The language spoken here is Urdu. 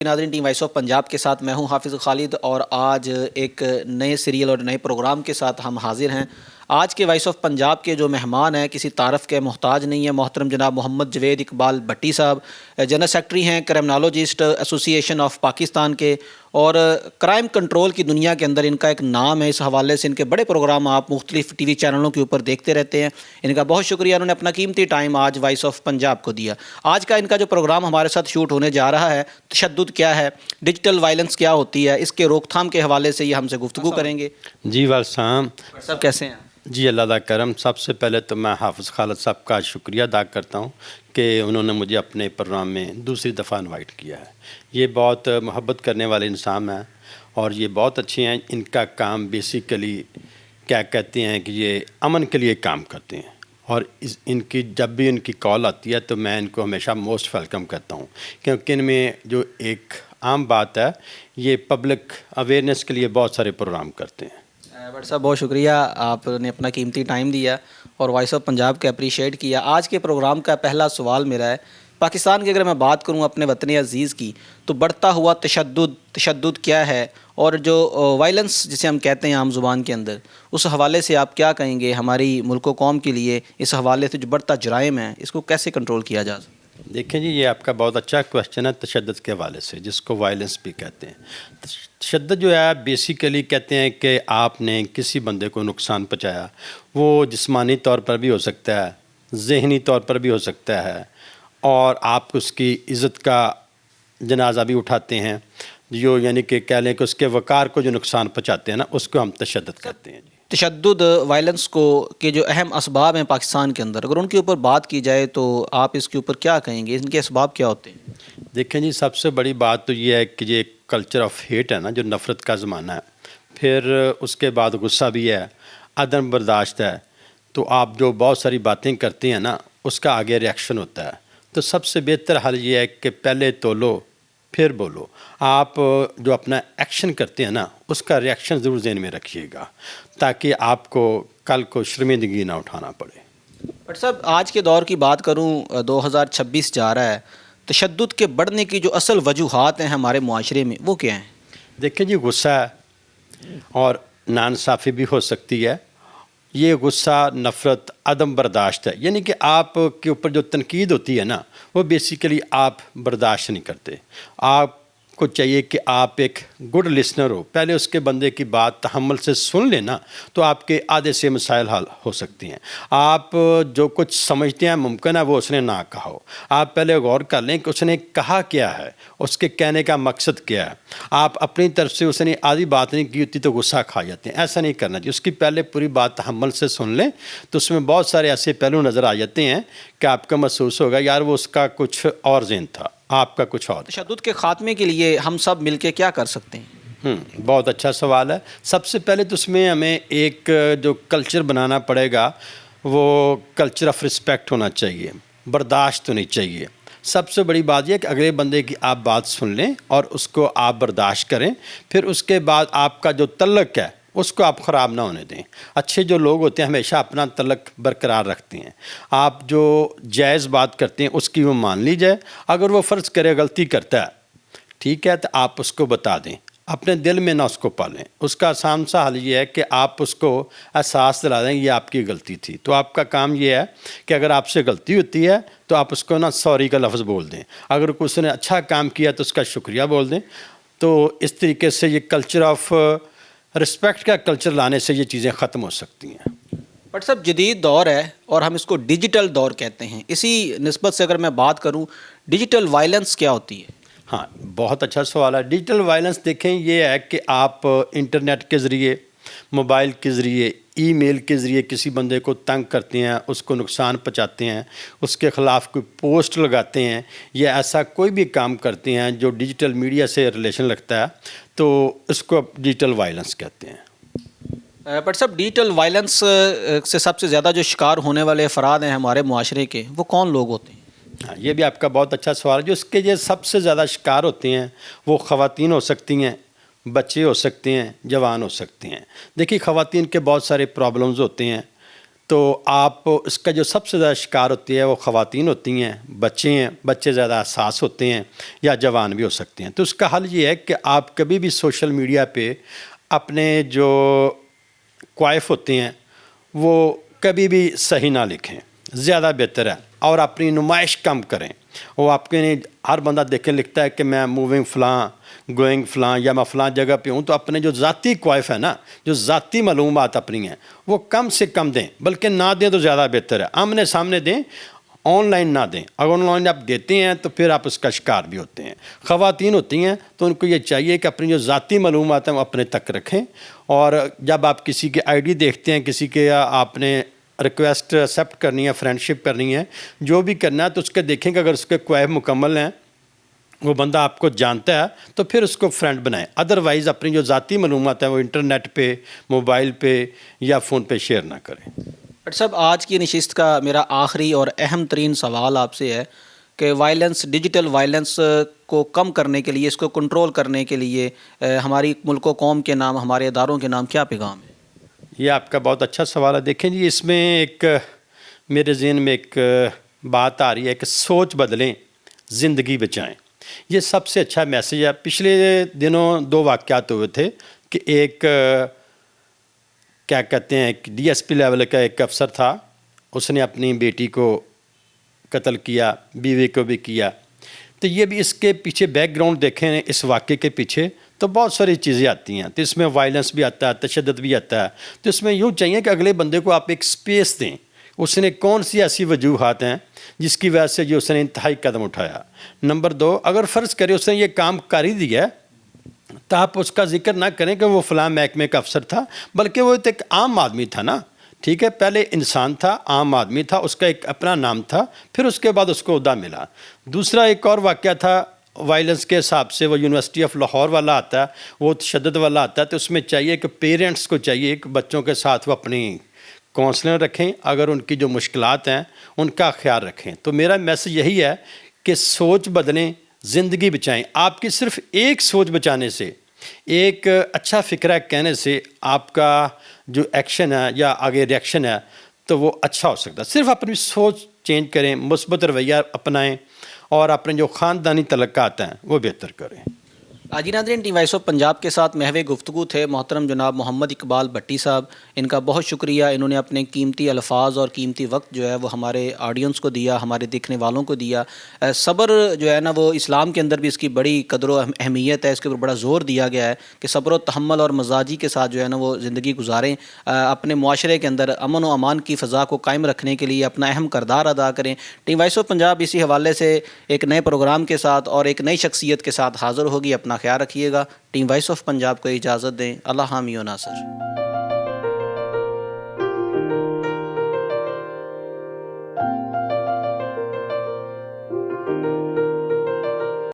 ناظرین، ٹیم وائس آف پنجاب کے ساتھ میں ہوں حافظ خالد، اور آج ایک نئے سیریل اور نئے پروگرام کے ساتھ ہم حاضر ہیں۔ آج کے وائس آف پنجاب کے جو مہمان ہیں کسی تعارف کے محتاج نہیں ہیں، محترم جناب محمد جوید اقبال بھٹی صاحب، جنرل سیکرٹری ہیں کرمنالوجسٹ ایسوسی ایشن آف پاکستان کے، اور کرائم کنٹرول کی دنیا کے اندر ان کا ایک نام ہے۔ اس حوالے سے ان کے بڑے پروگرام آپ مختلف ٹی وی چینلوں کے اوپر دیکھتے رہتے ہیں۔ ان کا بہت شکریہ، انہوں نے اپنا قیمتی ٹائم آج وائس آف پنجاب کو دیا۔ آج کا ان کا جو پروگرام ہمارے ساتھ شوٹ ہونے جا رہا ہے، تشدد کیا ہے، ڈیجیٹل وائلنس کیا ہوتی ہے، اس کے روک تھام کے حوالے سے یہ ہم سے گفتگو کریں گے۔ جی والسلام۔ سب کیسے ہیں؟ جی اللہ کا کرم۔ سب سے پہلے تو میں حافظ خالد صاحب کا شکریہ ادا کرتا ہوں کہ انہوں نے مجھے اپنے پروگرام میں دوسری دفعہ انوائٹ کیا ہے۔ یہ بہت محبت کرنے والے انسان ہیں اور یہ بہت اچھے ہیں۔ ان کا کام بیسیکلی کیا کہتے ہیں کہ یہ امن کے لیے کام کرتے ہیں، اور ان کی جب بھی ان کی کال آتی ہے تو میں ان کو ہمیشہ موسٹ ویلکم کرتا ہوں، کیونکہ ان میں جو ایک عام بات ہے، یہ پبلک اویئرنیس کے لیے بہت سارے پروگرام کرتے ہیں۔ بٹ صاحب بہت شکریہ، آپ نے اپنا قیمتی ٹائم دیا اور وائس آف پنجاب کے اپریشیٹ کیا۔ آج کے پروگرام کا پہلا سوال میرا ہے، پاکستان کی اگر میں بات کروں اپنے وطن عزیز کی، تو بڑھتا ہوا تشدد کیا ہے، اور جو وائلنس جسے ہم کہتے ہیں عام زبان کے اندر، اس حوالے سے آپ کیا کہیں گے ہماری ملک و قوم کے لیے؟ اس حوالے سے جو بڑھتا جرائم ہے اس کو کیسے کنٹرول کیا جا سکتا؟ دیکھیں جی، یہ آپ کا بہت اچھا کویشچن ہے تشدد کے حوالے سے، جس کو وائلنس بھی کہتے ہیں۔ تشدد جو ہے بیسیکلی کہتے ہیں کہ آپ نے کسی بندے کو نقصان پہنچایا، وہ جسمانی طور پر بھی ہو سکتا ہے، ذہنی طور پر بھی ہو سکتا ہے، اور آپ اس کی عزت کا جنازہ بھی اٹھاتے ہیں، جو یعنی کہ کہہ لیں کہ اس کے وقار کو جو نقصان پہنچاتے ہیں نا، اس کو ہم تشدد کہتے ہیں۔ تشدد وائلنس کو کے جو اہم اسباب ہیں پاکستان کے اندر، اگر ان کے اوپر بات کی جائے تو آپ اس کے اوپر کیا کہیں گے؟ ان کے اسباب کیا ہوتے ہیں؟ دیکھیں جی، سب سے بڑی بات تو یہ ہے کہ یہ کلچر آف ہیٹ ہے نا، جو نفرت کا زمانہ ہے، پھر اس کے بعد غصہ بھی ہے، عدم برداشت ہے، تو آپ جو بہت ساری باتیں کرتے ہیں نا، اس کا آگے ریئیکشن ہوتا ہے۔ تو سب سے بہتر حل یہ ہے کہ پہلے تو لو پھر بولو۔ آپ جو اپنا ایکشن کرتے ہیں نا، اس کا ریئیکشن ضرور ذہن میں رکھیے گا، تاکہ آپ کو کل کو شرمندگی نہ اٹھانا پڑے۔ بٹ صاحب آج کے دور کی بات کروں، 2026 جا رہا ہے، تشدد کے بڑھنے کی جو اصل وجوہات ہیں ہمارے معاشرے میں وہ کیا ہیں؟ دیکھیں جی، غصہ ہے اور ناانصافی بھی ہو سکتی ہے۔ یہ غصہ، نفرت، عدم برداشت ہے، یعنی کہ آپ کے اوپر جو تنقید ہوتی ہے نا، وہ بیسیکلی آپ برداشت نہیں کرتے۔ آپ کو چاہیے کہ آپ ایک گڈ لسنر ہو، پہلے اس کے بندے کی بات تحمل سے سن لینا، تو آپ کے آدھے سے مسائل حل ہو سکتے ہیں۔ آپ جو کچھ سمجھتے ہیں ممکن ہے وہ اس نے نہ کہا ہو، آپ پہلے غور کر لیں کہ اس نے کہا کیا ہے، اس کے کہنے کا مقصد کیا ہے۔ آپ اپنی طرف سے اس نے آدھی بات نہیں کی ہوتی تو غصہ کھا جاتے ہیں، ایسا نہیں کرنا چاہیے۔ اس کی پہلے پوری بات تحمل سے سن لیں، تو اس میں بہت سارے ایسے پہلو نظر آ جاتے ہیں کہ آپ کا محسوس ہوگا یار وہ اس کا کچھ اور ذہن تھا، آپ کا کچھ اور۔ تشدد کے خاتمے کے لیے ہم سب مل کے کیا کر سکتے ہیں؟ بہت اچھا سوال ہے۔ سب سے پہلے تو اس میں ہمیں ایک جو کلچر بنانا پڑے گا، وہ کلچر آف رسپیکٹ ہونا چاہیے، برداشت ہونی چاہیے۔ سب سے بڑی بات یہ ہے کہ اگلے بندے کی آپ بات سن لیں اور اس کو آپ برداشت کریں، پھر اس کے بعد آپ کا جو تعلق ہے اس کو آپ خراب نہ ہونے دیں۔ اچھے جو لوگ ہوتے ہیں ہمیشہ اپنا تعلق برقرار رکھتے ہیں۔ آپ جو جائز بات کرتے ہیں اس کی وہ مان لی جائے، اگر وہ فرض کرے غلطی کرتا ہے، ٹھیک ہے، تو آپ اس کو بتا دیں، اپنے دل میں نہ اس کو پالیں۔ اس کا آسان سا حل یہ ہے کہ آپ اس کو احساس دلا دیں یہ آپ کی غلطی تھی۔ تو آپ کا کام یہ ہے کہ اگر آپ سے غلطی ہوتی ہے تو آپ اس کو نا سوری کا لفظ بول دیں، اگر اس نے اچھا کام کیا تو اس کا شکریہ بول دیں۔ تو اس طریقے سے یہ کلچر آف رسپیکٹ کا کلچر لانے سے یہ چیزیں ختم ہو سکتی ہیں۔ بٹ صاحب جدید دور ہے اور ہم اس کو ڈیجیٹل دور کہتے ہیں، اسی نسبت سے اگر میں بات کروں، ڈیجیٹل وائلنس کیا ہوتی ہے؟ ہاں، بہت اچھا سوال ہے۔ ڈیجیٹل وائلنس دیکھیں یہ ہے کہ آپ انٹرنیٹ کے ذریعے، موبائل کے ذریعے، ای میل کے ذریعے کسی بندے کو تنگ کرتے ہیں، اس کو نقصان پہنچاتے ہیں، اس کے خلاف کوئی پوسٹ لگاتے ہیں، یا ایسا کوئی بھی کام کرتے ہیں جو ڈیجیٹل میڈیا سے ریلیشن رکھتا ہے، تو اس کو ڈیجیٹل وائلنس کہتے ہیں۔ بٹ صاحب ڈیجیٹل وائلنس سے سب سے زیادہ جو شکار ہونے والے افراد ہیں ہمارے معاشرے کے، وہ کون لوگ ہوتے ہیں؟ ہاں، یہ بھی آپ کا بہت اچھا سوال ہے۔ جو اس کے جو سب سے زیادہ شکار ہوتے ہیں وہ خواتین ہو سکتی ہیں، بچے ہو سکتے ہیں، جوان ہو سکتے ہیں۔ دیکھیے خواتین کے بہت سارے پرابلمز ہوتے ہیں، تو آپ اس کا جو سب سے زیادہ شکار ہوتی ہے وہ خواتین ہوتی ہیں، بچے زیادہ حساس ہوتے ہیں یا جوان بھی ہو سکتے ہیں. تو اس کا حل یہ ہے کہ آپ کبھی بھی سوشل میڈیا پہ اپنے جو کوائف ہوتے ہیں وہ کبھی بھی صحیح نہ لکھیں، زیادہ بہتر ہے. اور اپنی نمائش کم کریں. وہ آپ کے ہر بندہ دیکھیں لکھتا ہے کہ میں موونگ فلاں، گوئنگ فلاں، یا میں فلاں جگہ پہ ہوں. تو اپنے جو ذاتی کوائف ہے نا، جو ذاتی معلومات اپنی ہیں وہ کم سے کم دیں، بلکہ نہ دیں تو زیادہ بہتر ہے. آمنے سامنے دیں، آن لائن نہ دیں. اگر آن لائن آپ دیتے ہیں تو پھر آپ اس کا شکار بھی ہوتے ہیں. خواتین ہوتی ہیں تو ان کو یہ چاہیے کہ اپنی جو ذاتی معلومات ہیں وہ اپنے تک رکھیں. اور جب آپ کسی کے آئی ڈی دیکھتے ہیں، کسی کے آپ نے ریکویسٹ ایکسیپٹ کرنی ہے، فرینڈ شپ کرنی ہے، جو بھی کرنا ہے تو اس کے دیکھیں کہ اگر اس کے کوائف مکمل ہیں، وہ بندہ آپ کو جانتا ہے تو پھر اس کو فرینڈ بنائیں. ادروائز اپنی جو ذاتی معلومات ہیں وہ انٹرنیٹ پہ، موبائل پہ یا فون پہ شیئر نہ کریں. ڈاکٹر صاحب، آج کی نشست کا میرا آخری اور اہم ترین سوال آپ سے ہے کہ ڈیجیٹل وائلنس کو کم کرنے کے لیے، اس کو کنٹرول کرنے کے لیے ہماری ملک و قوم کے نام، ہمارے اداروں کے نام کیا پیغام ہے؟ یہ آپ کا بہت اچھا سوال ہے. دیکھیں جی، اس میں ایک میرے ذہن میں ایک بات آ رہی ہے کہ سوچ بدلیں، زندگی بچائیں. یہ سب سے اچھا میسیج ہے. پچھلے دنوں 2 واقعات ہوئے تھے کہ ایک کیا کہتے ہیں، ایک ڈی ایس پی لیول کا ایک افسر تھا، اس نے اپنی بیٹی کو قتل کیا، بیوی کو بھی کیا. تو یہ بھی اس کے پیچھے بیک گراؤنڈ دیکھیں، اس واقعے کے پیچھے تو بہت ساری چیزیں آتی ہیں. تو اس میں وائلنس بھی آتا ہے، تشدد بھی آتا ہے. تو اس میں یوں چاہیے کہ اگلے بندے کو آپ ایک سپیس دیں. اس نے کون سی ایسی وجوہات ہیں جس کی وجہ سے جو اس نے انتہائی قدم اٹھایا. نمبر 2، اگر فرض کرے اس نے یہ کام کر ہی دیا تو آپ اس کا ذکر نہ کریں کہ وہ فلاں محکمے کا افسر تھا، بلکہ وہ ایک عام آدمی تھا نا. ٹھیک ہے، پہلے انسان تھا، عام آدمی تھا، اس کا ایک اپنا نام تھا، پھر اس کے بعد اس کو عہدہ ملا. دوسرا ایک اور واقعہ تھا وائلنس کے حساب سے، وہ یونیورسٹی آف لاہور والا آتا ہے، وہ تشدد والا آتا ہے. تو اس میں چاہیے کہ پیرنٹس کو چاہیے کہ بچوں کے ساتھ وہ اپنی کونسلر رکھیں، اگر ان کی جو مشکلات ہیں ان کا خیال رکھیں. تو میرا میسج یہی ہے کہ سوچ بدلیں، زندگی بچائیں. آپ کی صرف ایک سوچ بچانے سے، ایک اچھا فکرہ کہنے سے آپ کا جو ایکشن ہے یا آگے ریئیکشن ہے تو وہ اچھا ہو سکتا ہے. صرف اپنی سوچ چینج کریں، مثبت رویہ اپنائیں اور اپنے جو خاندانی تعلقات ہیں وہ بہتر کریں. جی ناظرین، ٹی وائس آف پنجاب کے ساتھ محو گفتگو تھے محترم جناب محمد اقبال بھٹی صاحب. ان کا بہت شکریہ، انہوں نے اپنے قیمتی الفاظ اور قیمتی وقت جو ہے وہ ہمارے آڈینس کو دیا، ہمارے دیکھنے والوں کو دیا. صبر جو ہے نا، وہ اسلام کے اندر بھی اس کی بڑی قدر و اہمیت ہے، اس کے اوپر بڑا زور دیا گیا ہے کہ صبر و تحمل اور مزاجی کے ساتھ جو ہے نا وہ زندگی گزاریں. اپنے معاشرے کے اندر امن و امان کی فضا کو قائم رکھنے کے لیے اپنا اہم کردار ادا کریں. ٹی وائس آف پنجاب اسی حوالے سے ایک نئے پروگرام کے ساتھ اور ایک نئی شخصیت کے ساتھ حاضر ہوگی. اپنا خیال رکھیے گا. ٹیم وائس آف پنجاب کو اجازت دیں. اللہ حامی و ناصر.